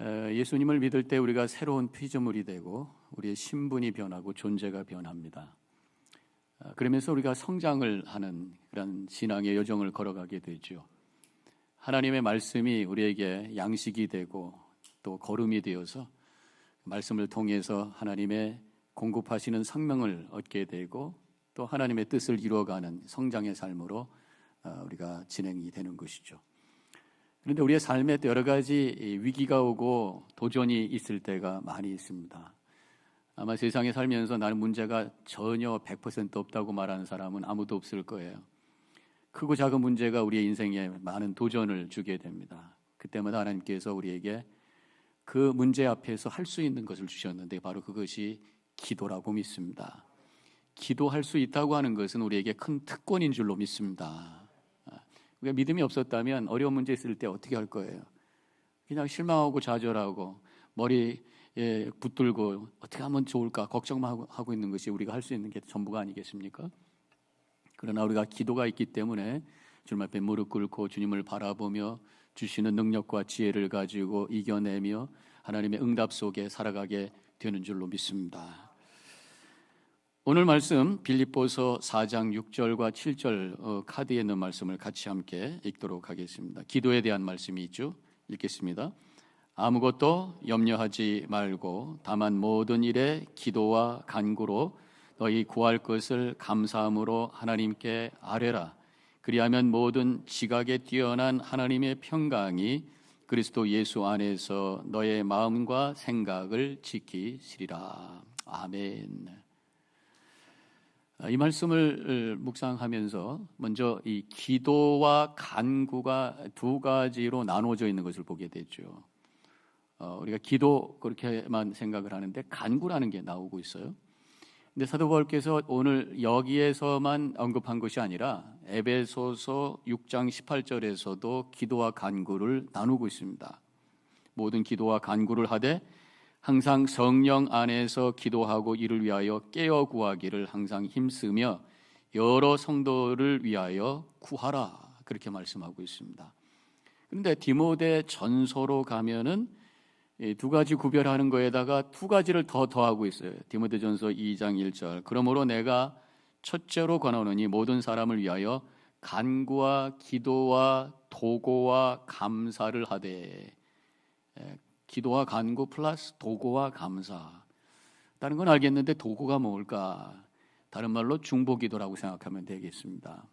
예수님을 믿을 때 우리가 새로운 피조물이 되고 우리의 신분이 변하고 존재가 변합니다. 그러면서 우리가 성장을 하는 그런 신앙의 여정을 걸어가게 되죠. 하나님의 말씀이 우리에게 양식이 되고 또 걸음이 되어서 말씀을 통해서 하나님의 공급하시는 생명을 얻게 되고 또 하나님의 뜻을 이루어가는 성장의 삶으로 우리가 진행이 되는 것이죠. 그런데 우리의 삶에 또 여러 가지 위기가 오고 도전이 있을 때가 많이 있습니다. 아마 세상에 살면서 나는 문제가 전혀 100% 없다고 말하는 사람은 아무도 없을 거예요. 크고 작은 문제가 우리의 인생에 많은 도전을 주게 됩니다. 그때마다 하나님께서 우리에게 그 문제 앞에서 할 수 있는 것을 주셨는데 바로 그것이 기도라고 믿습니다. 기도할 수 있다고 하는 것은 우리에게 큰 특권인 줄로 믿습니다. 우리가 믿음이 없었다면 어려운 문제 있을 때 어떻게 할 거예요? 그냥 실망하고 좌절하고 머리에 붙들고 어떻게 하면 좋을까 걱정만 하고 있는 것이 우리가 할 수 있는 게 전부가 아니겠습니까? 그러나 우리가 기도가 있기 때문에 주님 앞에 무릎 꿇고 주님을 바라보며 주시는 능력과 지혜를 가지고 이겨내며 하나님의 응답 속에 살아가게 되는 줄로 믿습니다. 오늘 말씀 빌립보서 4장 6절과 7절 카드에 있는 말씀을 같이 함께 읽도록 하겠습니다. 기도에 대한 말씀이 있죠. 읽겠습니다. 아무것도 염려하지 말고 다만 모든 일에 기도와 간구로 너희 구할 것을 감사함으로 하나님께 아뢰라. 그리하면 모든 지각에 뛰어난 하나님의 평강이 그리스도 예수 안에서 너의 마음과 생각을 지키시리라. 아멘. 이 말씀을 묵상하면서 먼저 이 기도와 간구가 두 가지로 나눠져 있는 것을 보게 되죠. 우리가 기도 그렇게만 생각을 하는데 간구라는 게 나오고 있어요. 근데 사도 바울께서 오늘 여기에서만 언급한 것이 아니라 에베소서 6장 18절에서도 기도와 간구를 나누고 있습니다. 모든 기도와 간구를 하되 항상 성령 안에서 기도하고 이를 위하여 깨어 구하기를 항상 힘쓰며 여러 성도를 위하여 구하라. 그렇게 말씀하고 있습니다. 그런데 디모데 전서로 가면은 두 가지 구별하는 거에다가 두 가지를 더하고 있어요. 디모데 전서 2장 1절. 그러므로 내가 첫째로 권하노니 모든 사람을 위하여 간구와 기도와 도고와 감사를 하되. 기도와 간구 플러스 도고와 감사. 다른 건 알겠는데 도고가 뭘까? 다른 말로 중보기도라고 생각하면 되겠습니다.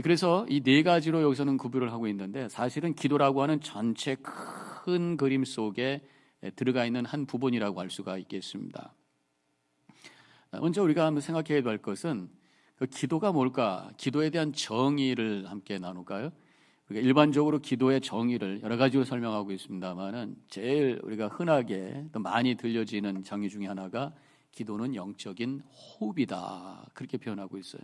그래서 이 네 가지로 여기서는 구별을 하고 있는데 사실은 기도라고 하는 전체 큰 그림 속에 들어가 있는 한 부분이라고 할 수가 있겠습니다. 먼저 우리가 한번 생각해야 될 것은 그 기도가 뭘까? 기도에 대한 정의를 함께 나눌까요? 우리가 일반적으로 기도의 정의를 여러 가지로 설명하고 있습니다만은 제일 우리가 흔하게 또 많이 들려지는 정의 중에 하나가 기도는 영적인 호흡이다. 그렇게 표현하고 있어요.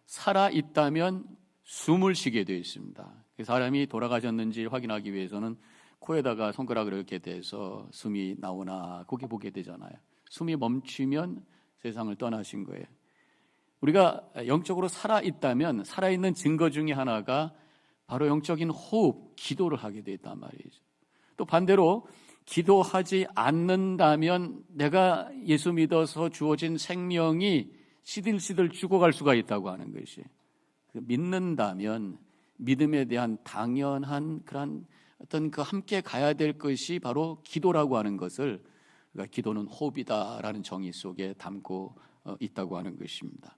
살아 있다면 숨을 쉬게 되어 있습니다. 사람이 돌아가셨는지 확인하기 위해서는 코에다가 손가락을 이렇게 대서 숨이 나오나 거기 보게 되잖아요. 숨이 멈추면 세상을 떠나신 거예요. 우리가 영적으로 살아 있다면 살아있는 증거 중에 하나가 바로 영적인 호흡, 기도를 하게 돼 있단 말이죠. 또 반대로 기도하지 않는다면 내가 예수 믿어서 주어진 생명이 시들시들 죽어갈 수가 있다고 하는 것이. 믿는다면 믿음에 대한 당연한 그런 어떤 그 함께 가야 될 것이 바로 기도라고 하는 것을 그러니까 기도는 호흡이다라는 정의 속에 담고 있다고 하는 것입니다.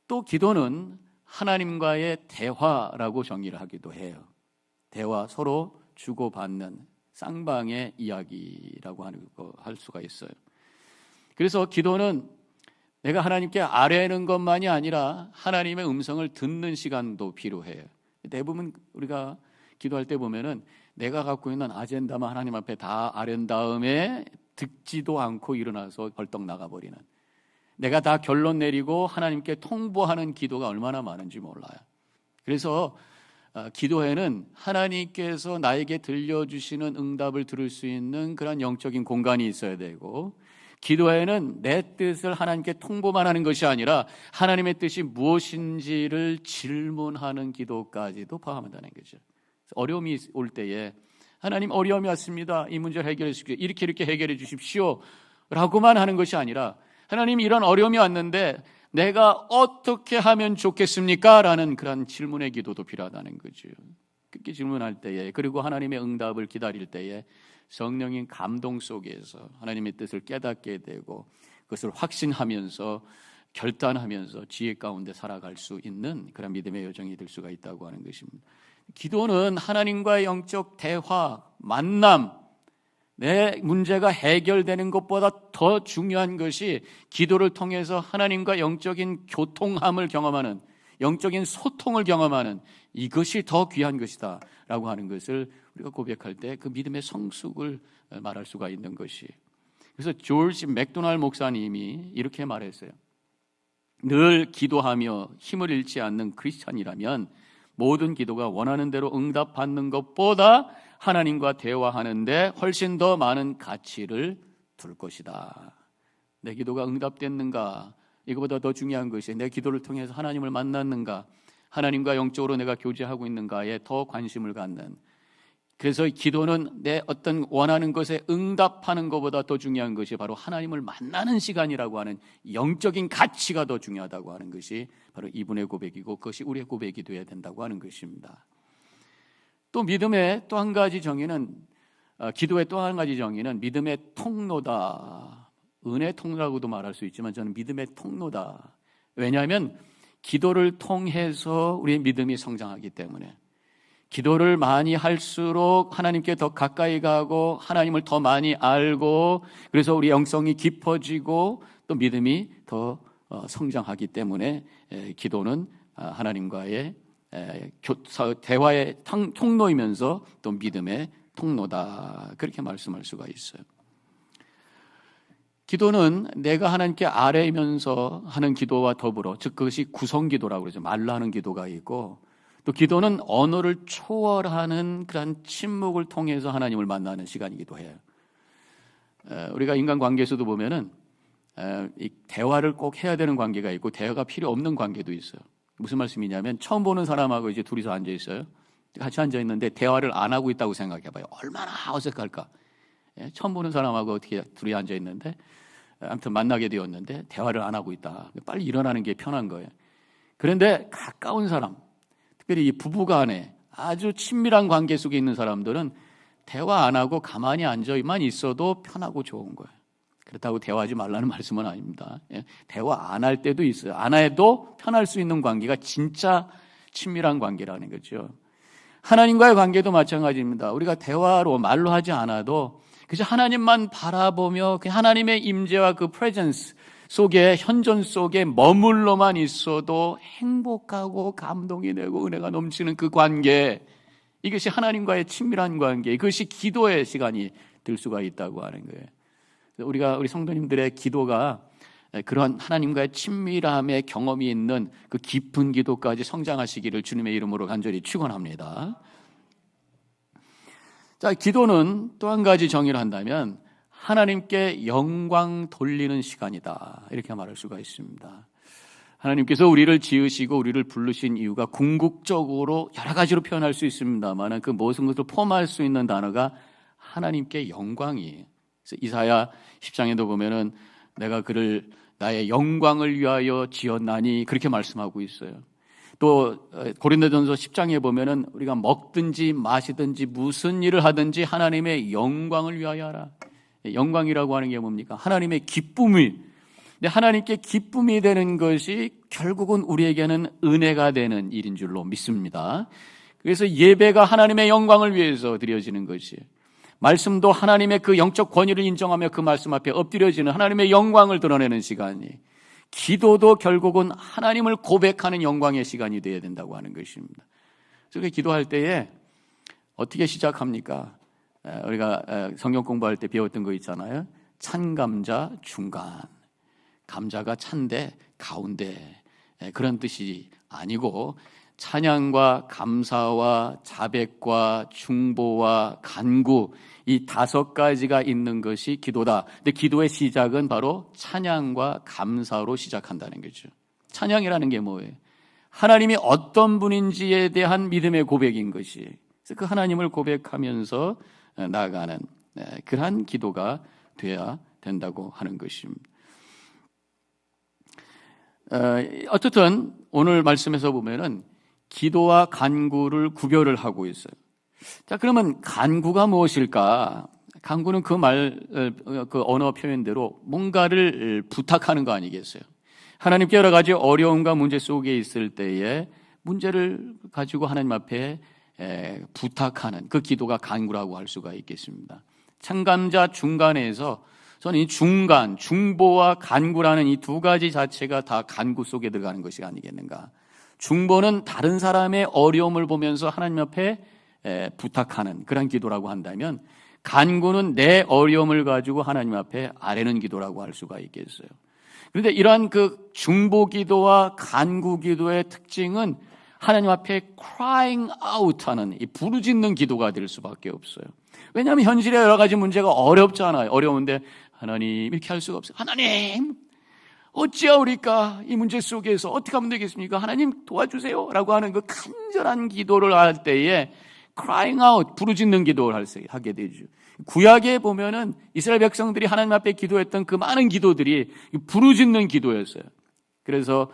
또 기도는 하나님과의 대화라고 정의를 하기도 해요. 대화, 서로 주고받는 쌍방의 이야기라고 할 수가 있어요. 그래서 기도는 내가 하나님께 아뢰는 것만이 아니라 하나님의 음성을 듣는 시간도 필요해요. 대부분 우리가 기도할 때 보면은 내가 갖고 있는 아젠다만 하나님 앞에 다 아뢰는 다음에 듣지도 않고 일어나서 벌떡 나가버리는, 내가 다 결론 내리고 하나님께 통보하는 기도가 얼마나 많은지 몰라요. 그래서 기도에는 하나님께서 나에게 들려주시는 응답을 들을 수 있는 그런 영적인 공간이 있어야 되고, 기도에는 내 뜻을 하나님께 통보만 하는 것이 아니라 하나님의 뜻이 무엇인지를 질문하는 기도까지도 포함한다는 거죠. 어려움이 올 때에 하나님 어려움이 왔습니다. 이 문제를 해결해 주십시오. 이렇게 해결해 주십시오. 라고만 하는 것이 아니라 하나님 이런 어려움이 왔는데 내가 어떻게 하면 좋겠습니까? 라는 그런 질문의 기도도 필요하다는 거죠. 그렇게 질문할 때에 그리고 하나님의 응답을 기다릴 때에 성령인 감동 속에서 하나님의 뜻을 깨닫게 되고 그것을 확신하면서 결단하면서 지혜 가운데 살아갈 수 있는 그런 믿음의 여정이 될 수가 있다고 하는 것입니다. 기도는 하나님과의 영적 대화, 만남, 내 문제가 해결되는 것보다 더 중요한 것이 기도를 통해서 하나님과 영적인 교통함을 경험하는, 영적인 소통을 경험하는 이것이 더 귀한 것이다 라고 하는 것을 우리가 고백할 때 그 믿음의 성숙을 말할 수가 있는 것이. 그래서 조지 맥도날 목사님이 이렇게 말했어요. 늘 기도하며 힘을 잃지 않는 크리스찬이라면 모든 기도가 원하는 대로 응답받는 것보다 하나님과 대화하는데 훨씬 더 많은 가치를 둘 것이다. 내 기도가 응답됐는가? 이거보다 더 중요한 것이 내 기도를 통해서 하나님을 만났는가? 하나님과 영적으로 내가 교제하고 있는가에 더 관심을 갖는. 그래서 기도는 내 어떤 원하는 것에 응답하는 것보다 더 중요한 것이 바로 하나님을 만나는 시간이라고 하는 영적인 가치가 더 중요하다고 하는 것이 바로 이분의 고백이고 그것이 우리의 고백이 되어야 된다고 하는 것입니다. 또 믿음의 또 한 가지 정의는 기도의 또 한 가지 정의는 믿음의 통로다. 은혜의 통로라고도 말할 수 있지만 저는 믿음의 통로다. 왜냐하면 기도를 통해서 우리의 믿음이 성장하기 때문에 기도를 많이 할수록 하나님께 더 가까이 가고 하나님을 더 많이 알고 그래서 우리 영성이 깊어지고 또 믿음이 더 성장하기 때문에 기도는 하나님과의 대화의 통로이면서 또 믿음의 통로다. 그렇게 말씀할 수가 있어요. 기도는 내가 하나님께 아뢰면서 하는 기도와 더불어 즉 그것이 구성기도라고 그러죠. 말로 하는 기도가 있고 또 기도는 언어를 초월하는 그런 침묵을 통해서 하나님을 만나는 시간이기도 해요. 우리가 인간관계에서도 보면은 이 대화를 꼭 해야 되는 관계가 있고 대화가 필요 없는 관계도 있어요. 무슨 말씀이냐면 처음 보는 사람하고 이제 둘이서 앉아 있어요. 같이 앉아 있는데 대화를 안 하고 있다고 생각해봐요. 얼마나 어색할까. 처음 보는 사람하고 어떻게 둘이 앉아 있는데 아무튼 만나게 되었는데 대화를 안 하고 있다. 빨리 일어나는 게 편한 거예요. 그런데 가까운 사람, 특별히 이 부부간에 아주 친밀한 관계 속에 있는 사람들은 대화 안 하고 가만히 앉아만 있어도 편하고 좋은 거예요. 그렇다고 대화하지 말라는 말씀은 아닙니다. 대화 안 할 때도 있어요. 안 해도 편할 수 있는 관계가 진짜 친밀한 관계라는 거죠. 하나님과의 관계도 마찬가지입니다. 우리가 대화로 말로 하지 않아도 그저 하나님만 바라보며 그 하나님의 임재와 그 프레젠스 속에 현존 속에 머물러만 있어도 행복하고 감동이 되고 은혜가 넘치는 그 관계, 이것이 하나님과의 친밀한 관계, 그것이 기도의 시간이 될 수가 있다고 하는 거예요. 우리 성도님들의 기도가 그런 하나님과의 친밀함의 경험이 있는 그 깊은 기도까지 성장하시기를 주님의 이름으로 간절히 축원합니다. 자, 기도는 또 한 가지 정의를 한다면 하나님께 영광 돌리는 시간이다. 이렇게 말할 수가 있습니다. 하나님께서 우리를 지으시고 우리를 부르신 이유가 궁극적으로 여러 가지로 표현할 수 있습니다만 그 모든 것을 포함할 수 있는 단어가 하나님께 영광이에요. 그래서 이사야 10장에도 보면은 내가 그를 나의 영광을 위하여 지었나니 그렇게 말씀하고 있어요. 또 고린도전서 10장에 보면은 우리가 먹든지 마시든지 무슨 일을 하든지 하나님의 영광을 위하여 하라. 영광이라고 하는 게 뭡니까? 하나님의 기쁨이. 근데 하나님께 기쁨이 되는 것이 결국은 우리에게는 은혜가 되는 일인 줄로 믿습니다. 그래서 예배가 하나님의 영광을 위해서 드려지는 것이에요. 말씀도 하나님의 그 영적 권위를 인정하며 그 말씀 앞에 엎드려지는 하나님의 영광을 드러내는 시간이, 기도도 결국은 하나님을 고백하는 영광의 시간이 되어야 된다고 하는 것입니다. 그래서 기도할 때에 어떻게 시작합니까? 우리가 성경 공부할 때 배웠던 거 있잖아요. 찬감자 중간. 감자가 찬데 가운데, 그런 뜻이 아니고 찬양과 감사와 자백과 중보와 간구, 이 5가지가 있는 것이 기도다. 근데 기도의 시작은 바로 찬양과 감사로 시작한다는 거죠. 찬양이라는 게 뭐예요? 하나님이 어떤 분인지에 대한 믿음의 고백인 것이. 그 하나님을 고백하면서 나아가는 그러한 기도가 되어야 된다고 하는 것입니다. 어쨌든 오늘 말씀에서 보면은 기도와 간구를 구별을 하고 있어요. 자, 그러면 간구가 무엇일까? 간구는 그 언어 표현대로 뭔가를 부탁하는 거 아니겠어요? 하나님께 여러 가지 어려움과 문제 속에 있을 때에 문제를 가지고 하나님 앞에 부탁하는 그 기도가 간구라고 할 수가 있겠습니다. 참감자 중간에서 저는 이 중간, 중보와 간구라는 이 두 가지 자체가 다 간구 속에 들어가는 것이 아니겠는가. 중보는 다른 사람의 어려움을 보면서 하나님 앞에 부탁하는 그런 기도라고 한다면, 간구는 내 어려움을 가지고 하나님 앞에 아뢰는 기도라고 할 수가 있겠어요. 그런데 이러한 그 중보 기도와 간구 기도의 특징은 하나님 앞에 crying out 하는 이 부르짖는 기도가 될 수밖에 없어요. 왜냐하면 현실에 여러 가지 문제가 어렵잖아요. 어려운데 하나님 이렇게 할 수가 없어요. 하나님 어찌하오리까? 이 문제 속에서 어떻게 하면 되겠습니까? 하나님 도와주세요 라고 하는 그 간절한 기도를 할 때에 crying out, 부르짖는 기도를 하게 되죠. 구약에 보면은 이스라엘 백성들이 하나님 앞에 기도했던 그 많은 기도들이 부르짖는 기도였어요. 그래서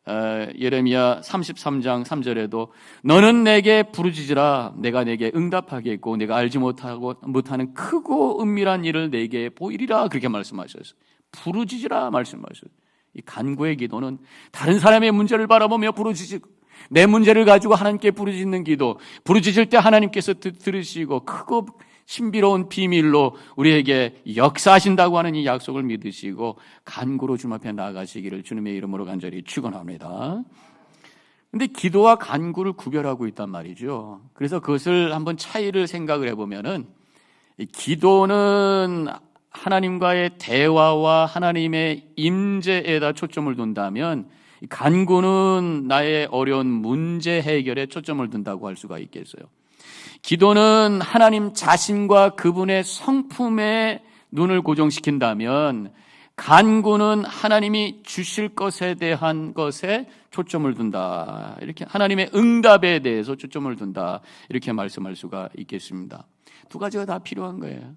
예레미야 33장 3절에도 너는 내게 부르짖으라 내가 내게 응답하겠고 내가 알지 못하는 크고 은밀한 일을 내게 보이리라, 그렇게 말씀하셨어요. 부르짖으라 말씀하셨어요. 이 간구의 기도는 다른 사람의 문제를 바라보며 부르짖고 내 문제를 가지고 하나님께 부르짖는 기도, 부르짖을 때 하나님께서 들으시고 크고 신비로운 비밀로 우리에게 역사하신다고 하는 이 약속을 믿으시고 간구로 주님 앞에 나아가시기를 주님의 이름으로 간절히 축원합니다. 그런데 기도와 간구를 구별하고 있단 말이죠. 그래서 그것을 한번 차이를 생각을 해보면은, 기도는 하나님과의 대화와 하나님의 임재에다 초점을 둔다면, 간구는 나의 어려운 문제 해결에 초점을 둔다고 할 수가 있겠어요. 기도는 하나님 자신과 그분의 성품에 눈을 고정시킨다면, 간구는 하나님이 주실 것에 대한 것에 초점을 둔다. 이렇게 하나님의 응답에 대해서 초점을 둔다. 이렇게 말씀할 수가 있겠습니다. 두 가지가 다 필요한 거예요.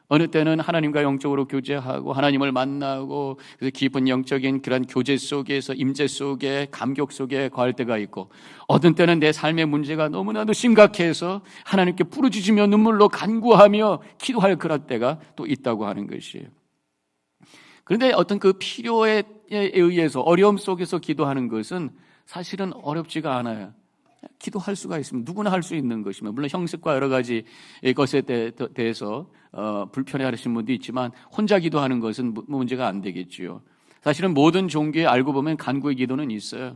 어느 때는 하나님과 영적으로 교제하고 하나님을 만나고 그래서 깊은 영적인 그런 교제 속에서 임재 속에 감격 속에 거할 때가 있고, 어떤 때는 내 삶의 문제가 너무나도 심각해서 하나님께 부르짖으며 눈물로 간구하며 기도할 그럴 때가 또 있다고 하는 것이에요. 그런데 어떤 그 필요에 의해서 어려움 속에서 기도하는 것은 사실은 어렵지가 않아요. 기도할 수가 있습니다. 누구나 할 수 있는 것이면, 물론 형식과 여러 가지 것에 대해서 불편해하시는 분도 있지만 혼자 기도하는 것은 문제가 안 되겠지요. 사실은 모든 종교에 알고 보면 간구의 기도는 있어요.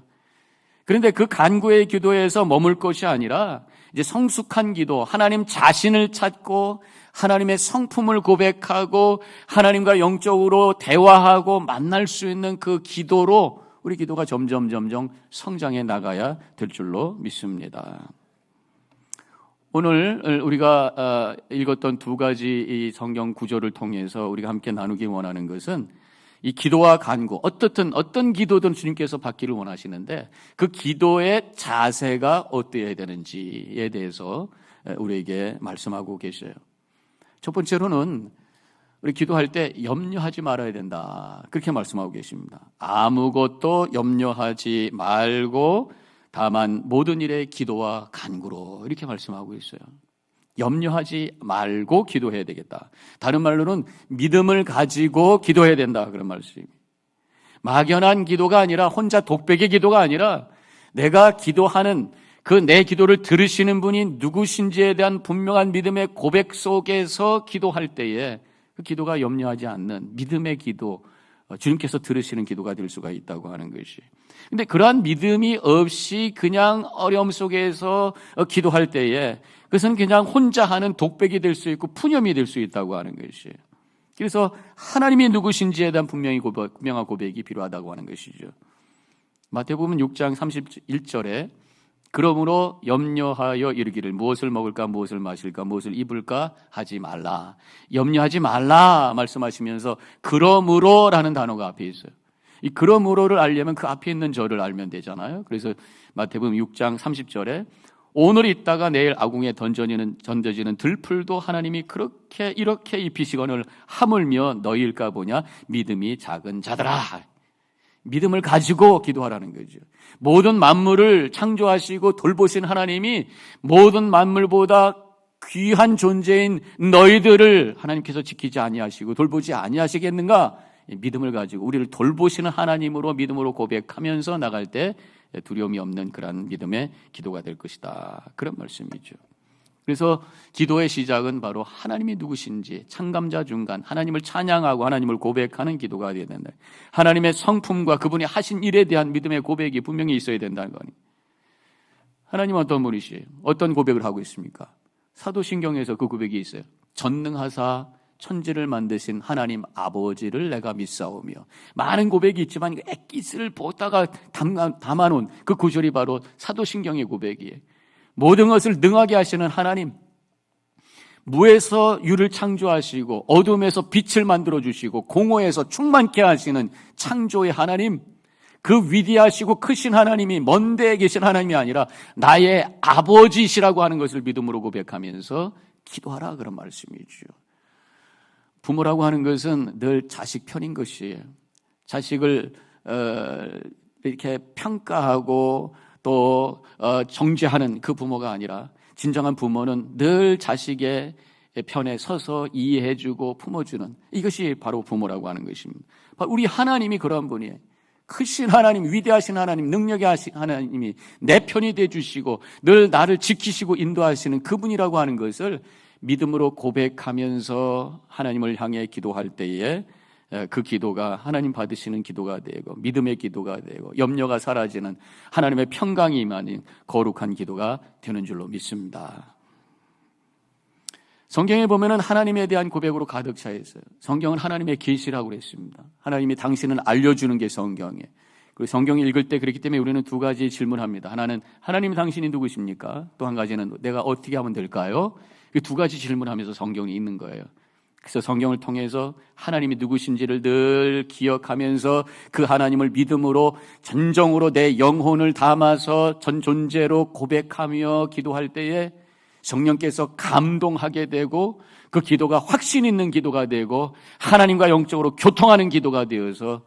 그런데 그 간구의 기도에서 머물 것이 아니라 이제 성숙한 기도, 하나님 자신을 찾고 하나님의 성품을 고백하고 하나님과 영적으로 대화하고 만날 수 있는 그 기도로 우리 기도가 점점 성장해 나가야 될 줄로 믿습니다. 오늘 우리가 읽었던 두 가지 이 성경 구절을 통해서 우리가 함께 나누기 원하는 것은, 이 기도와 간구, 어떤 기도든 주님께서 받기를 원하시는데 그 기도의 자세가 어떠해야 되는지에 대해서 우리에게 말씀하고 계셔요. 첫 번째로는 우리 기도할 때 염려하지 말아야 된다, 그렇게 말씀하고 계십니다. 아무것도 염려하지 말고 다만 모든 일에 기도와 간구로, 이렇게 말씀하고 있어요. 염려하지 말고 기도해야 되겠다. 다른 말로는 믿음을 가지고 기도해야 된다, 그런 말씀입니다. 막연한 기도가 아니라, 혼자 독백의 기도가 아니라, 내가 기도하는 그 내 기도를 들으시는 분이 누구신지에 대한 분명한 믿음의 고백 속에서 기도할 때에 그 기도가 염려하지 않는 믿음의 기도, 주님께서 들으시는 기도가 될 수가 있다고 하는 것이. 근데 그러한 믿음이 없이 그냥 어려움 속에서 기도할 때에 그것은 그냥 혼자 하는 독백이 될 수 있고 푸념이 될 수 있다고 하는 것이에요. 그래서 하나님이 누구신지에 대한 분명한 고백이 필요하다고 하는 것이죠. 마태복음 6장 31절에 그러므로 염려하여 이르기를 무엇을 먹을까 무엇을 마실까 무엇을 입을까 하지 말라. 염려하지 말라 말씀하시면서 그러므로라는 단어가 앞에 있어요. 이 그러므로를 알려면 그 앞에 있는 절을 알면 되잖아요. 그래서 마태복음 6장 30절에 오늘 있다가 내일 아궁에 던져지는 들풀도 하나님이 이렇게 입히시거늘 하물며 너희일까 보냐. 믿음이 작은 자들아. 믿음을 가지고 기도하라는 거죠. 모든 만물을 창조하시고 돌보신 하나님이 모든 만물보다 귀한 존재인 너희들을 하나님께서 지키지 아니하시고 돌보지 아니하시겠는가? 믿음을 가지고 우리를 돌보시는 하나님으로 믿음으로 고백하면서 나갈 때 두려움이 없는 그런 믿음의 기도가 될 것이다. 그런 말씀이죠. 그래서 기도의 시작은 바로 하나님이 누구신지 창감자 중간 하나님을 찬양하고 하나님을 고백하는 기도가 되어야 된다. 하나님의 성품과 그분이 하신 일에 대한 믿음의 고백이 분명히 있어야 된다는 거니. 하나님은 어떤 분이시에요? 어떤 고백을 하고 있습니까? 사도신경에서 그 고백이 있어요. 전능하사 천지를 만드신 하나님 아버지를 내가 믿사오며. 많은 고백이 있지만 액기스를 보다가 담아놓은 그 구절이 바로 사도신경의 고백이에요. 모든 것을 능하게 하시는 하나님, 무에서 유를 창조하시고 어둠에서 빛을 만들어주시고 공허에서 충만케 하시는 창조의 하나님, 그 위대하시고 크신 하나님이 먼 데에 계신 하나님이 아니라 나의 아버지시라고 하는 것을 믿음으로 고백하면서 기도하라, 그런 말씀이죠. 부모라고 하는 것은 늘 자식 편인 것이에요. 자식을 이렇게 평가하고 또 정죄하는 그 부모가 아니라 진정한 부모는 늘 자식의 편에 서서 이해해주고 품어주는, 이것이 바로 부모라고 하는 것입니다. 우리 하나님이 그런 분이에요. 크신 하나님, 위대하신 하나님, 능력이 하신 하나님이 내 편이 되어주시고 늘 나를 지키시고 인도하시는 그분이라고 하는 것을 믿음으로 고백하면서 하나님을 향해 기도할 때에 그 기도가 하나님 받으시는 기도가 되고 믿음의 기도가 되고 염려가 사라지는 하나님의 평강이 임하는 거룩한 기도가 되는 줄로 믿습니다. 성경에 보면은 하나님에 대한 고백으로 가득 차 있어요. 성경은 하나님의 계시라고 그랬습니다. 하나님이 당신을 알려주는 게 성경이에요. 그리고 성경을 읽을 때 그렇기 때문에 우리는 두 가지 질문합니다. 하나는 하나님 당신이 누구십니까? 또 한 가지는 내가 어떻게 하면 될까요? 그 두 가지 질문하면서 성경이 있는 거예요. 그래서 성경을 통해서 하나님이 누구신지를 늘 기억하면서 그 하나님을 믿음으로 진정으로 내 영혼을 담아서 전 존재로 고백하며 기도할 때에 성령께서 감동하게 되고 그 기도가 확신 있는 기도가 되고 하나님과 영적으로 교통하는 기도가 되어서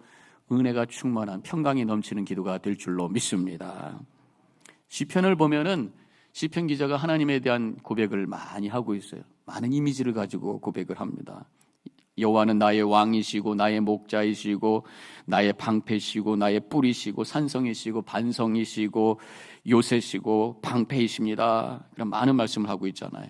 은혜가 충만한 평강이 넘치는 기도가 될 줄로 믿습니다. 시편을 보면은 시편 기자가 하나님에 대한 고백을 많이 하고 있어요. 많은 이미지를 가지고 고백을 합니다. 여호와는 나의 왕이시고 나의 목자이시고 나의 방패시고 나의 뿌리시고 산성이시고 반성이시고 요새시고 방패이십니다. 그런 많은 말씀을 하고 있잖아요.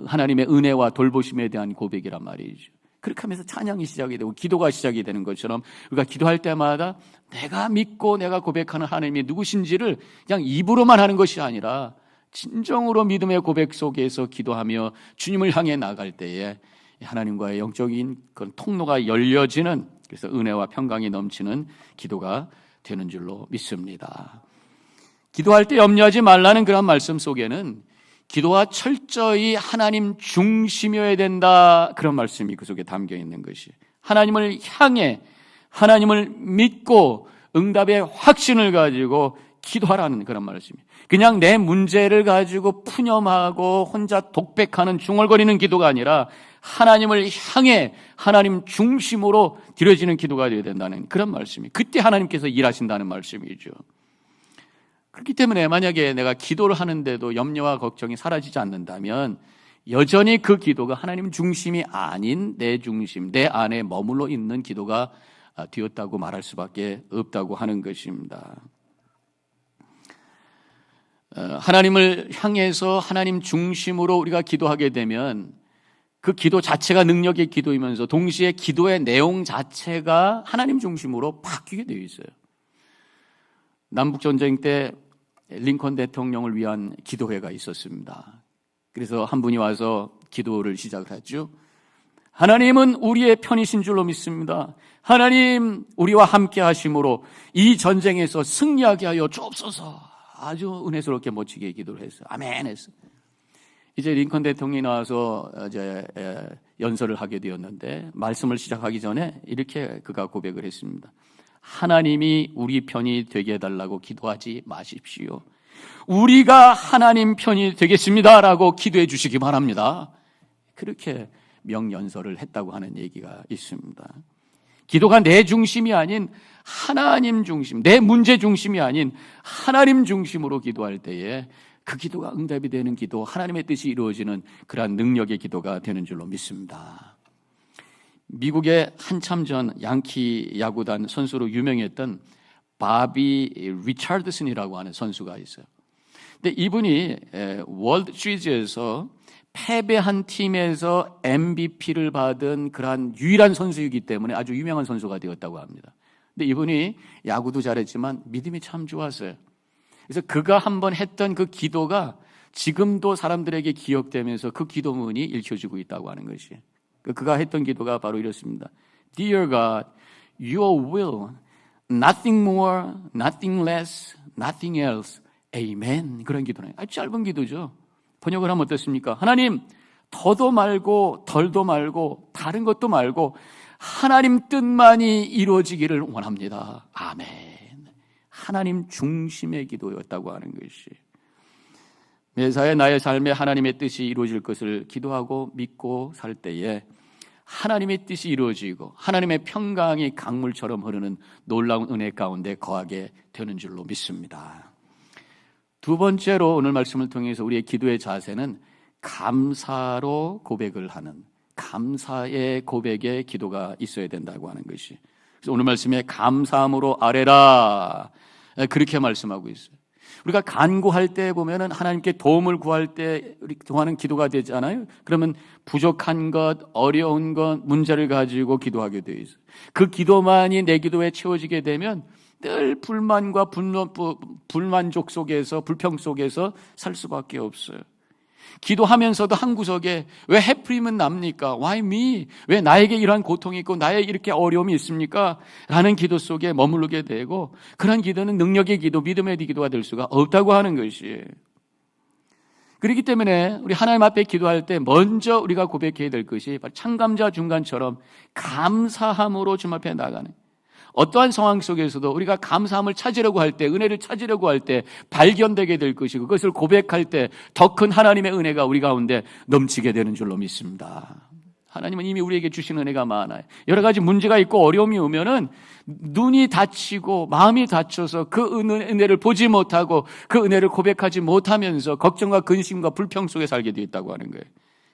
하나님의 은혜와 돌보심에 대한 고백이란 말이죠. 그렇게 하면서 찬양이 시작이 되고 기도가 시작이 되는 것처럼 우리가 기도할 때마다 내가 믿고 내가 고백하는 하나님이 누구신지를 그냥 입으로만 하는 것이 아니라 진정으로 믿음의 고백 속에서 기도하며 주님을 향해 나갈 때에 하나님과의 영적인 그런 통로가 열려지는, 그래서 은혜와 평강이 넘치는 기도가 되는 줄로 믿습니다. 기도할 때 염려하지 말라는 그런 말씀 속에는 기도가 철저히 하나님 중심이어야 된다, 그런 말씀이 그 속에 담겨 있는 것이, 하나님을 향해 하나님을 믿고 응답의 확신을 가지고 기도하라는 그런 말씀이에요. 그냥 내 문제를 가지고 푸념하고 혼자 독백하는 중얼거리는 기도가 아니라 하나님을 향해 하나님 중심으로 드려지는 기도가 되어야 된다는 그런 말씀이에요. 그때 하나님께서 일하신다는 말씀이죠. 그렇기 때문에 만약에 내가 기도를 하는데도 염려와 걱정이 사라지지 않는다면 여전히 그 기도가 하나님 중심이 아닌 내 중심, 내 안에 머물러 있는 기도가 되었다고 말할 수밖에 없다고 하는 것입니다. 하나님을 향해서 하나님 중심으로 우리가 기도하게 되면 그 기도 자체가 능력의 기도이면서 동시에 기도의 내용 자체가 하나님 중심으로 바뀌게 되어 있어요. 남북전쟁 때 링컨 대통령을 위한 기도회가 있었습니다. 그래서 한 분이 와서 기도를 시작을 했죠. 하나님은 우리의 편이신 줄로 믿습니다. 하나님 우리와 함께 하심으로 이 전쟁에서 승리하게 하여 주옵소서. 아주 은혜스럽게 멋지게 기도를 했어요. 아멘 했어요. 이제 링컨 대통령이 나와서 이제 연설을 하게 되었는데 말씀을 시작하기 전에 이렇게 그가 고백을 했습니다. 하나님이 우리 편이 되게 해달라고 기도하지 마십시오. 우리가 하나님 편이 되겠습니다라고 기도해 주시기 바랍니다. 그렇게 명연설을 했다고 하는 얘기가 있습니다. 기도가 내 중심이 아닌 하나님 중심, 내 문제 중심이 아닌 하나님 중심으로 기도할 때에 그 기도가 응답이 되는 기도, 하나님의 뜻이 이루어지는 그러한 능력의 기도가 되는 줄로 믿습니다. 미국의 한참 전 양키 야구단 선수로 유명했던 바비 리차드슨이라고 하는 선수가 있어요. 근데 이분이 월드 시리즈에서 패배한 팀에서 MVP를 받은 그러한 유일한 선수이기 때문에 아주 유명한 선수가 되었다고 합니다. 근데 이분이 야구도 잘했지만 믿음이 참 좋았어요. 그래서 그가 한번 했던 그 기도가 지금도 사람들에게 기억되면서 그 기도문이 읽혀지고 있다고 하는 것이. 그가 했던 기도가 바로 이렇습니다. Dear God, Your will, nothing more, nothing less, nothing else. Amen. 그런 기도는 아주 짧은 기도죠. 번역을 하면 어떻습니까? 하나님, 더도 말고 덜도 말고 다른 것도 말고 하나님 뜻만이 이루어지기를 원합니다. 아멘. 하나님 중심의 기도였다고 하는 것이. 매사에 나의 삶에 하나님의 뜻이 이루어질 것을 기도하고 믿고 살 때에 하나님의 뜻이 이루어지고 하나님의 평강이 강물처럼 흐르는 놀라운 은혜 가운데 거하게 되는 줄로 믿습니다. 두 번째로 오늘 말씀을 통해서 우리의 기도의 자세는 감사로 고백을 하는, 감사의 고백의 기도가 있어야 된다고 하는 것이. 그래서 오늘 말씀에 감사함으로 아뢰라, 그렇게 말씀하고 있어요. 우리가 간구할 때 보면은 하나님께 도움을 구할 때 우리 통하는 기도가 되잖아요. 그러면 부족한 것, 어려운 것, 문제를 가지고 기도하게 되어 있어요. 그 기도만이 내 기도에 채워지게 되면 늘 불만과 불만족 속에서, 불평 속에서 살 수밖에 없어요. 기도하면서도 한 구석에 왜 해프림은 납니까? Why me? 왜 나에게 이러한 고통이 있고 나의 이렇게 어려움이 있습니까? 라는 기도 속에 머무르게 되고, 그런 기도는 능력의 기도, 믿음의 기도가 될 수가 없다고 하는 것이에요. 그렇기 때문에 우리 하나님 앞에 기도할 때 먼저 우리가 고백해야 될 것이 바로 창감자 중간처럼 감사함으로 주님 앞에 나가는, 어떠한 상황 속에서도 우리가 감사함을 찾으려고 할 때, 은혜를 찾으려고 할 때 발견되게 될 것이고, 그것을 고백할 때 더 큰 하나님의 은혜가 우리 가운데 넘치게 되는 줄로 믿습니다. 하나님은 이미 우리에게 주신 은혜가 많아요. 여러 가지 문제가 있고 어려움이 오면은 눈이 다치고 마음이 다쳐서 그 은혜를 보지 못하고 그 은혜를 고백하지 못하면서 걱정과 근심과 불평 속에 살게 되어 있다고 하는 거예요.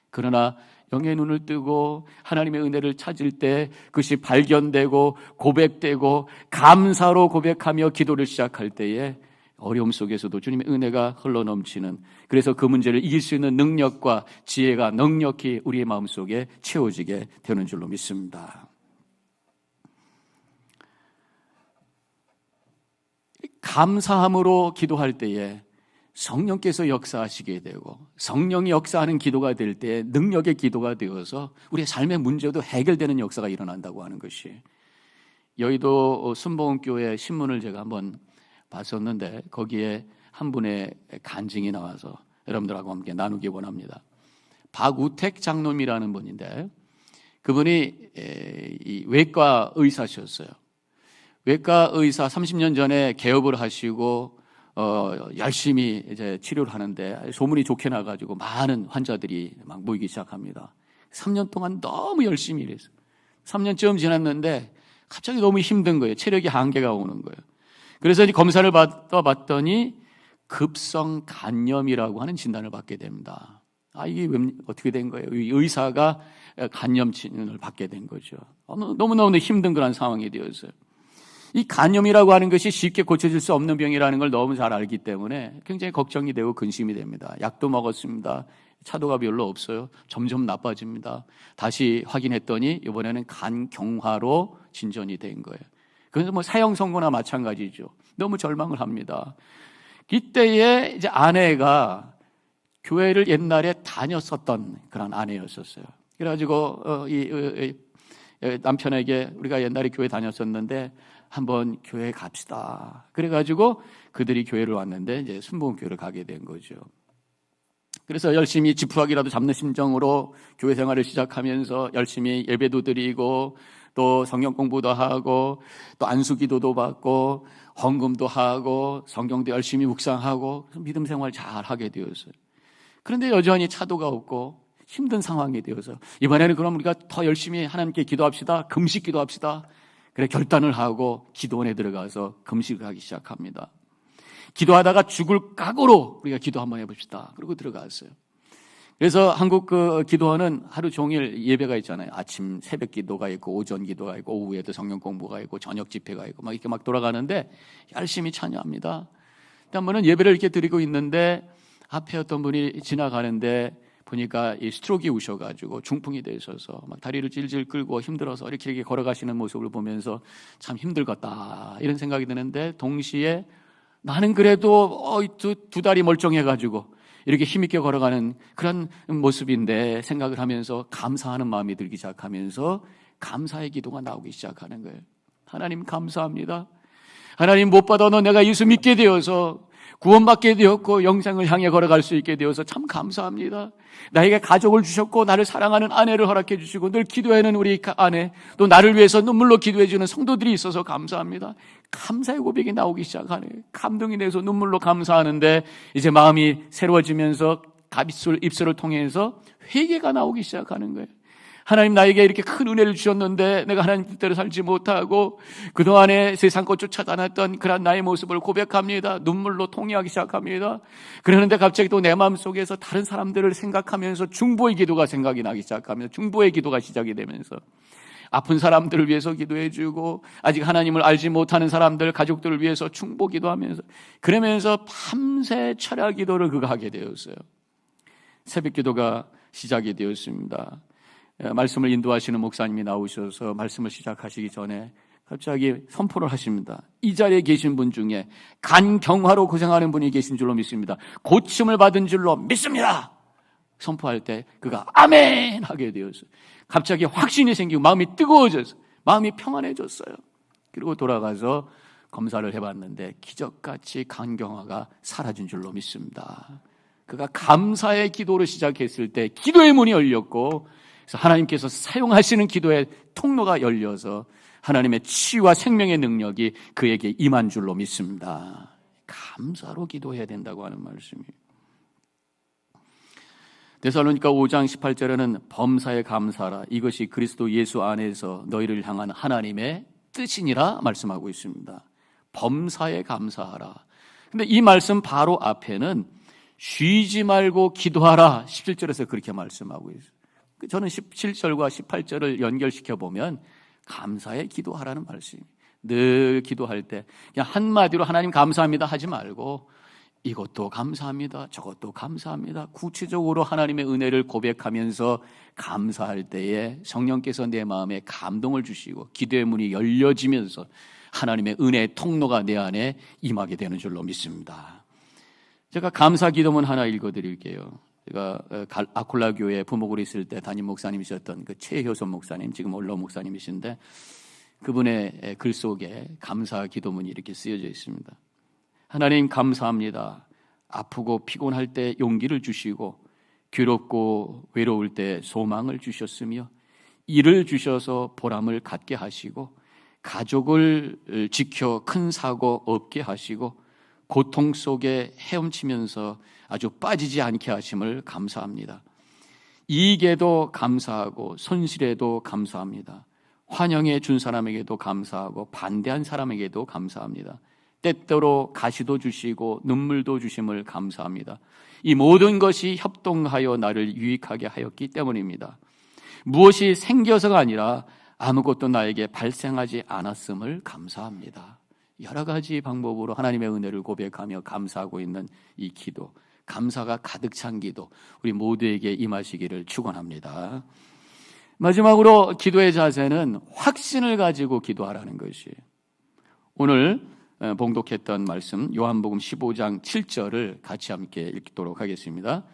그러나 영의 눈을 뜨고 하나님의 은혜를 찾을 때 그것이 발견되고 고백되고 감사로 고백하며 기도를 시작할 때에 어려움 속에서도 주님의 은혜가 흘러넘치는, 그래서 그 문제를 이길 수 있는 능력과 지혜가 넉넉히 우리의 마음속에 채워지게 되는 줄로 믿습니다. 감사함으로 기도할 때에 성령께서 역사하시게 되고, 성령이 역사하는 기도가 될 때 능력의 기도가 되어서 우리의 삶의 문제도 해결되는 역사가 일어난다고 하는 것이. 여의도 순복음교회 신문을 제가 한번 봤었는데 거기에 한 분의 간증이 나와서 여러분들하고 함께 나누기 원합니다. 박우택 장로님이라는 분인데 그분이 이 외과 의사셨어요. 외과 의사 30년 전에 개업을 하시고 열심히 이제 치료를 하는데 소문이 좋게 나가지고 많은 환자들이 막 모이기 시작합니다. 3년 동안 너무 열심히 일했어요. 3년쯤 지났는데 갑자기 너무 힘든 거예요. 체력이 한계가 오는 거예요. 그래서 이제 검사를 받았더니 급성 간염이라고 하는 진단을 받게 됩니다. 이게 어떻게 된 거예요? 이 의사가 간염진을 받게 된 거죠. 너무너무 힘든 그런 상황이 되었어요. 이 간염이라고 하는 것이 쉽게 고쳐질 수 없는 병이라는 걸 너무 잘 알기 때문에 굉장히 걱정이 되고 근심이 됩니다. 약도 먹었습니다. 차도가 별로 없어요. 점점 나빠집니다. 다시 확인했더니 이번에는 간경화로 진전이 된 거예요. 그래서 뭐 사형 선고나 마찬가지죠. 너무 절망을 합니다. 이때에 이제 아내가 교회를 옛날에 다녔었던 그런 아내였었어요. 그래가지고 이 남편에게 우리가 옛날에 교회 다녔었는데 한번 교회 갑시다. 그래가지고 그들이 교회를 왔는데 이제 순복음교회를 가게 된 거죠. 그래서 열심히 지푸라기라도 잡는 심정으로 교회 생활을 시작하면서 열심히 예배도 드리고 또 성경 공부도 하고 또 안수기도도 받고 헌금도 하고 성경도 열심히 묵상하고 믿음 생활 잘 하게 되었어요. 그런데 여전히 차도가 없고 힘든 상황이 되어서 이번에는 그럼 우리가 더 열심히 하나님께 기도합시다. 금식 기도합시다. 그래 결단을 하고 기도원에 들어가서 금식을 하기 시작합니다. 기도하다가 죽을 각오로 우리가 기도 한번 해봅시다. 그리고 들어갔어요. 그래서 한국 그 기도원은 하루 종일 예배가 있잖아요. 아침 새벽 기도가 있고 오전 기도가 있고 오후에도 성경 공부가 있고 저녁 집회가 있고 막 이렇게 막 돌아가는데 열심히 찬양합니다. 한 번은 예배를 이렇게 드리고 있는데 앞에 어떤 분이 지나가는데 보니까 이 스트로크가 오셔가지고 중풍이 돼 있어서 막 다리를 질질 끌고 힘들어서 이렇게 걸어가시는 모습을 보면서 참 힘들겠다 이런 생각이 드는데 동시에 나는 그래도 두 다리 멀쩡해가지고 이렇게 힘있게 걸어가는 그런 모습인데 생각을 하면서 감사하는 마음이 들기 시작하면서 감사의 기도가 나오기 시작하는 거예요. 하나님 감사합니다. 하나님 못 받아도 내가 예수 믿게 되어서 구원받게 되었고 영생을 향해 걸어갈 수 있게 되어서 참 감사합니다. 나에게 가족을 주셨고 나를 사랑하는 아내를 허락해 주시고 늘 기도하는 우리 아내 또 나를 위해서 눈물로 기도해 주는 성도들이 있어서 감사합니다. 감사의 고백이 나오기 시작하네요. 감동이 돼서 눈물로 감사하는데 이제 마음이 새로워지면서 입술을 통해서 회개가 나오기 시작하는 거예요. 하나님 나에게 이렇게 큰 은혜를 주셨는데 내가 하나님 뜻대로 살지 못하고 그동안에 세상 것 쫓아다녔던 그런 나의 모습을 고백합니다. 눈물로 통회하기 시작합니다. 그러는데 갑자기 또 내 마음속에서 다른 사람들을 생각하면서 중보의 기도가 생각이 나기 시작하면서 중보의 기도가 시작이 되면서 아픈 사람들을 위해서 기도해주고 아직 하나님을 알지 못하는 사람들 가족들을 위해서 중보 기도하면서 그러면서 밤새 철야 기도를 그가 하게 되었어요. 새벽 기도가 시작이 되었습니다. 말씀을 인도하시는 목사님이 나오셔서 말씀을 시작하시기 전에 갑자기 선포를 하십니다. 이 자리에 계신 분 중에 간경화로 고생하는 분이 계신 줄로 믿습니다. 고침을 받은 줄로 믿습니다. 선포할 때 그가 아멘 하게 되었어요. 갑자기 확신이 생기고 마음이 뜨거워졌어요. 마음이 평안해졌어요. 그리고 돌아가서 검사를 해봤는데 기적같이 간경화가 사라진 줄로 믿습니다. 그가 감사의 기도를 시작했을 때 기도의 문이 열렸고 하나님께서 사용하시는 기도의 통로가 열려서 하나님의 치유와 생명의 능력이 그에게 임한 줄로 믿습니다. 감사로 기도해야 된다고 하는 말씀이에요. 데살로니가 5장 18절에는 범사에 감사하라. 이것이 그리스도 예수 안에서 너희를 향한 하나님의 뜻이니라 말씀하고 있습니다. 범사에 감사하라. 근데 이 말씀 바로 앞에는 쉬지 말고 기도하라. 17절에서 그렇게 말씀하고 있어요. 저는 17절과 18절을 연결시켜 보면 감사에 기도하라는 말씀입니다. 늘 기도할 때 그냥 한마디로 하나님 감사합니다 하지 말고 이것도 감사합니다, 저것도 감사합니다. 구체적으로 하나님의 은혜를 고백하면서 감사할 때에 성령께서 내 마음에 감동을 주시고 기도의 문이 열려지면서 하나님의 은혜의 통로가 내 안에 임하게 되는 줄로 믿습니다. 제가 감사 기도문 하나 읽어드릴게요. 제가 아콜라 교회 부목으로 있을 때 담임 목사님이셨던 그 최효선 목사님, 지금 원로 목사님이신데 그분의 글 속에 감사 기도문이 이렇게 쓰여져 있습니다. 하나님 감사합니다. 아프고 피곤할 때 용기를 주시고 괴롭고 외로울 때 소망을 주셨으며 일을 주셔서 보람을 갖게 하시고 가족을 지켜 큰 사고 없게 하시고 고통 속에 헤엄치면서 아주 빠지지 않게 하심을 감사합니다. 이익에도 감사하고 손실에도 감사합니다. 환영해 준 사람에게도 감사하고 반대한 사람에게도 감사합니다. 때때로 가시도 주시고 눈물도 주심을 감사합니다. 이 모든 것이 협동하여 나를 유익하게 하였기 때문입니다. 무엇이 생겨서가 아니라 아무것도 나에게 발생하지 않았음을 감사합니다. 여러 가지 방법으로 하나님의 은혜를 고백하며 감사하고 있는 이 기도, 감사가 가득 찬 기도, 우리 모두에게 임하시기를 축원합니다. 마지막으로 기도의 자세는 확신을 가지고 기도하라는 것이에요. 오늘 봉독했던 말씀 요한복음 15장 7절을 같이 함께 읽도록 하겠습니다.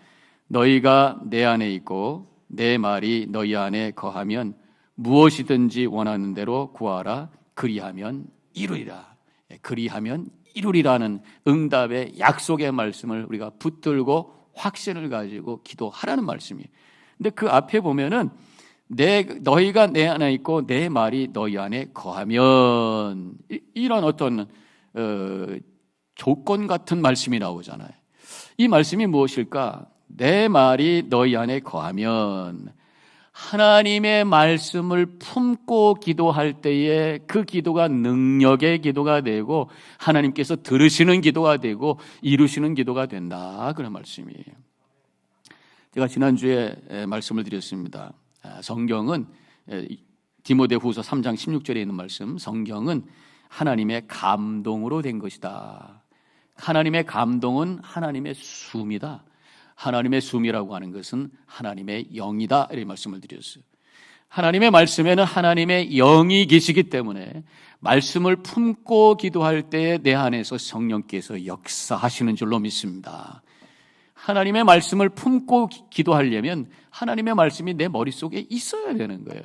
너희가 내 안에 있고 내 말이 너희 안에 거하면 무엇이든지 원하는 대로 구하라. 그리하면 이루리라. 그리하면 이루리라는 응답의 약속의 말씀을 우리가 붙들고 확신을 가지고 기도하라는 말씀이에요. 근데 그 앞에 보면은 너희가 내 안에 있고 내 말이 너희 안에 거하면 이런 어떤 조건 같은 말씀이 나오잖아요. 이 말씀이 무엇일까? 내 말이 너희 안에 거하면 하나님의 말씀을 품고 기도할 때에 그 기도가 능력의 기도가 되고 하나님께서 들으시는 기도가 되고 이루시는 기도가 된다. 그런 말씀이에요. 제가 지난주에 말씀을 드렸습니다. 성경은 디모데후서 3장 16절에 있는 말씀, 성경은 하나님의 감동으로 된 것이다. 하나님의 감동은 하나님의 숨이다. 하나님의 숨이라고 하는 것은 하나님의 영이다. 이렇게 말씀을 드렸어요. 하나님의 말씀에는 하나님의 영이 계시기 때문에 말씀을 품고 기도할 때 내 안에서 성령께서 역사하시는 줄로 믿습니다. 하나님의 말씀을 품고 기도하려면 하나님의 말씀이 내 머릿속에 있어야 되는 거예요.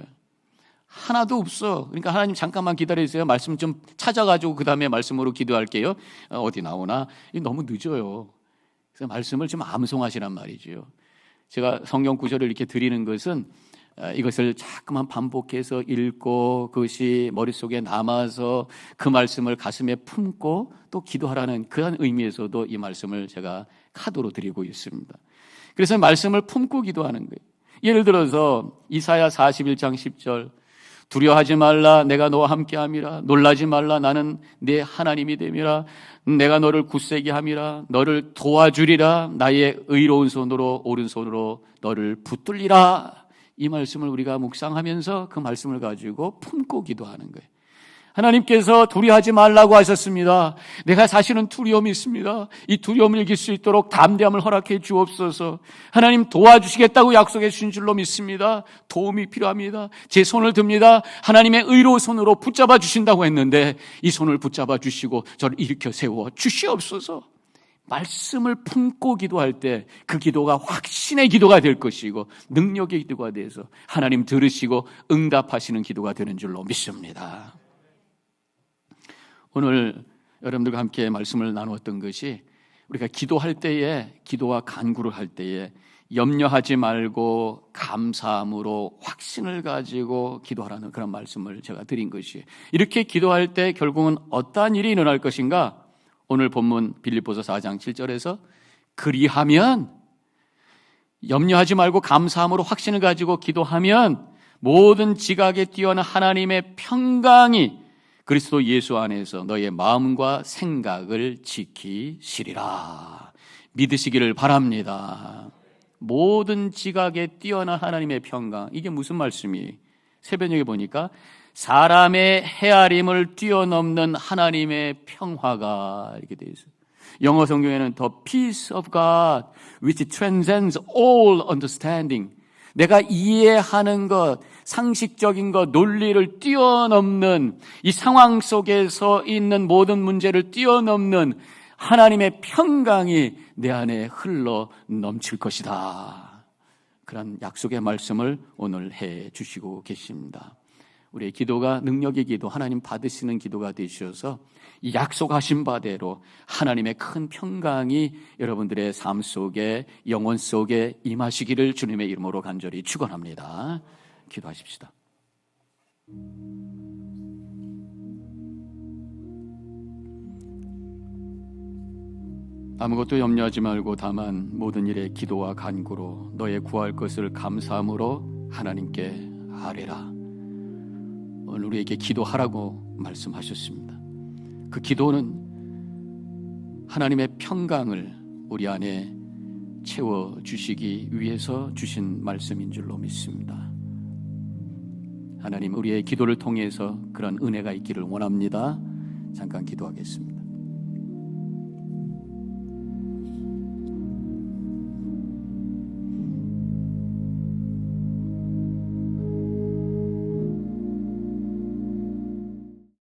하나도 없어. 그러니까 하나님 잠깐만 기다리세요. 말씀 좀 찾아가지고 그 다음에 말씀으로 기도할게요. 어디 나오나? 너무 늦어요. 그래서 말씀을 좀 암송하시란 말이죠. 제가 성경 구절을 이렇게 드리는 것은 이것을 자꾸만 반복해서 읽고 그것이 머릿속에 남아서 그 말씀을 가슴에 품고 또 기도하라는 그런 의미에서도 이 말씀을 제가 카드로 드리고 있습니다. 그래서 말씀을 품고 기도하는 거예요. 예를 들어서 이사야 41장 10절, 두려워하지 말라, 내가 너와 함께함이라. 놀라지 말라, 나는 네 하나님이 됨이라. 내가 너를 굳세게 함이라. 너를 도와주리라. 나의 의로운 손으로 오른손으로 너를 붙들리라. 이 말씀을 우리가 묵상하면서 그 말씀을 가지고 품고 기도하는 거예요. 하나님께서 두려워하지 말라고 하셨습니다. 내가 사실은 두려움이 있습니다. 이 두려움을 이길 수 있도록 담대함을 허락해 주옵소서. 하나님 도와주시겠다고 약속해 주신 줄로 믿습니다. 도움이 필요합니다. 제 손을 듭니다. 하나님의 의로운 손으로 붙잡아 주신다고 했는데 이 손을 붙잡아 주시고 저를 일으켜 세워 주시옵소서. 말씀을 품고 기도할 때 그 기도가 확신의 기도가 될 것이고 능력의 기도가 돼서 하나님 들으시고 응답하시는 기도가 되는 줄로 믿습니다. 오늘 여러분들과 함께 말씀을 나누었던 것이 우리가 기도할 때에, 기도와 간구를 할 때에 염려하지 말고 감사함으로 확신을 가지고 기도하라는 그런 말씀을 제가 드린 것이에요. 이렇게 기도할 때 결국은 어떠한 일이 일어날 것인가? 오늘 본문 빌립보서 4장 7절에서 그리하면, 염려하지 말고 감사함으로 확신을 가지고 기도하면 모든 지각에 뛰어난 하나님의 평강이 그리스도 예수 안에서 너의 마음과 생각을 지키시리라. 믿으시기를 바랍니다. 모든 지각에 뛰어난 하나님의 평강, 이게 무슨 말씀이에요? 새벽녘에 보니까 사람의 헤아림을 뛰어넘는 하나님의 평화가 이렇게 되어 있어요. 영어 성경에는 The peace of God which transcends all understanding, 내가 이해하는 것, 상식적인 것, 논리를 뛰어넘는, 이 상황 속에서 있는 모든 문제를 뛰어넘는 하나님의 평강이 내 안에 흘러 넘칠 것이다. 그런 약속의 말씀을 오늘 해 주시고 계십니다. 우리의 기도가 능력의 기도, 하나님 받으시는 기도가 되셔서 이 약속하신 바대로 하나님의 큰 평강이 여러분들의 삶 속에, 영혼 속에 임하시기를 주님의 이름으로 간절히 축원합니다. 기도하십시다. 아무것도 염려하지 말고 다만 모든 일에 기도와 간구로 너의 구할 것을 감사함으로 하나님께 아뢰라. 오늘 우리에게 기도하라고 말씀하셨습니다. 그 기도는 하나님의 평강을 우리 안에 채워주시기 위해서 주신 말씀인 줄로 믿습니다. 하나님, 우리의 기도를 통해서 그런 은혜가 있기를 원합니다. 잠깐 기도하겠습니다.